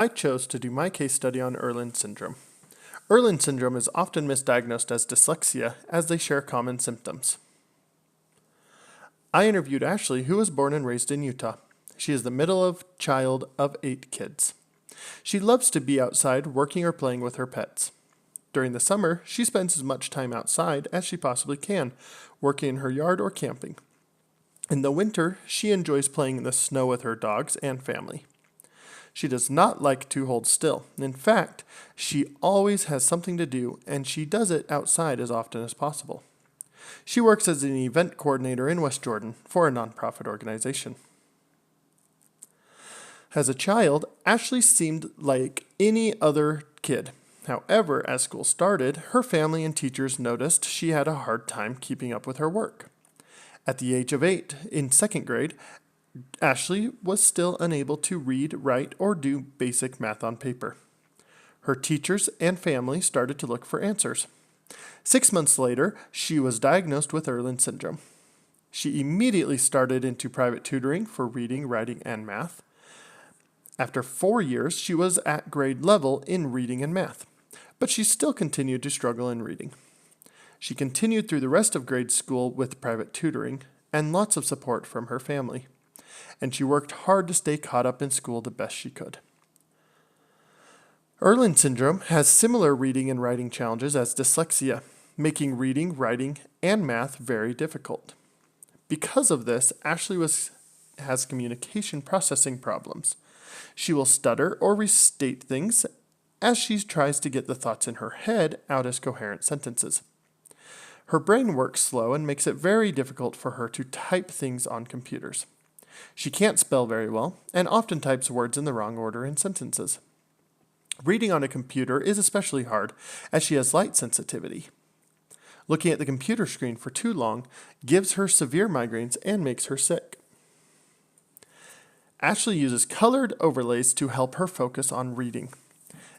I chose to do my case study on Irlen Syndrome. Irlen Syndrome is often misdiagnosed as dyslexia as they share common symptoms. I interviewed Ashley, who was born and raised in Utah. She is the middle child of 8 kids. She loves to be outside working or playing with her pets. During the summer, she spends as much time outside as she possibly can, working in her yard or camping. In the winter, she enjoys playing in the snow with her dogs and family. She does not like to hold still. In fact, she always has something to do, and she does it outside as often as possible. She works as an event coordinator in West Jordan for a nonprofit organization. As a child, Ashley seemed like any other kid. However, as school started, her family and teachers noticed she had a hard time keeping up with her work. At the age of 8, in 2nd grade, Ashley was still unable to read, write, or do basic math on paper. Her teachers and family started to look for answers. 6 months later, she was diagnosed with Irlen Syndrome. She immediately started into private tutoring for reading, writing, and math. After 4 years, she was at grade level in reading and math, but she still continued to struggle in reading. She continued through the rest of grade school with private tutoring and lots of support from her family, and she worked hard to stay caught up in school the best she could. Irlen Syndrome has similar reading and writing challenges as dyslexia, making reading, writing, and math very difficult. Because of this, Ashley has communication processing problems. She will stutter or restate things as she tries to get the thoughts in her head out as coherent sentences. Her brain works slow and makes it very difficult for her to type things on computers. She can't spell very well and often types words in the wrong order in sentences. Reading on a computer is especially hard as she has light sensitivity. Looking at the computer screen for too long gives her severe migraines and makes her sick. Ashley uses colored overlays to help her focus on reading.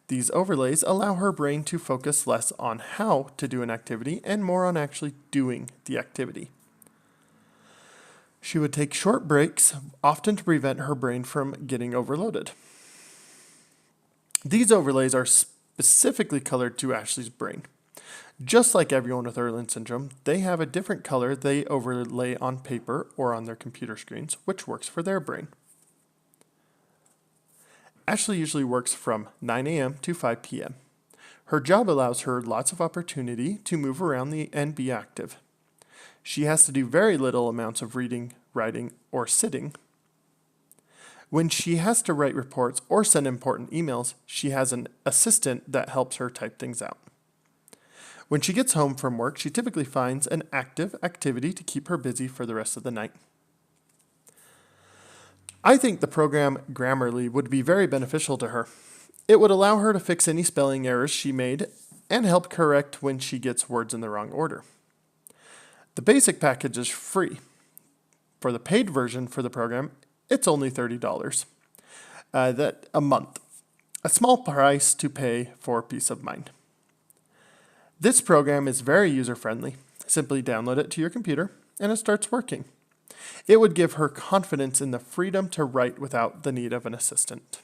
These overlays allow her brain to focus less on how to do an activity and more on actually doing the activity. She would take short breaks, often to prevent her brain from getting overloaded. These overlays are specifically colored to Ashley's brain. Just like everyone with Irlen Syndrome, they have a different color they overlay on paper or on their computer screens, which works for their brain. Ashley usually works from 9 a.m. to 5 p.m. Her job allows her lots of opportunity to move around and be active. She has to do very little amounts of reading, writing, or sitting. When she has to write reports or send important emails, she has an assistant that helps her type things out. When she gets home from work, she typically finds an active activity to keep her busy for the rest of the night. I think the program Grammarly would be very beneficial to her. It would allow her to fix any spelling errors she made and help correct when she gets words in the wrong order. The basic package is free. For the paid version for the program, it's only $30 a month, a small price to pay for peace of mind. This program is very user-friendly. Simply download it to your computer and it starts working. It would give her confidence in the freedom to write without the need of an assistant.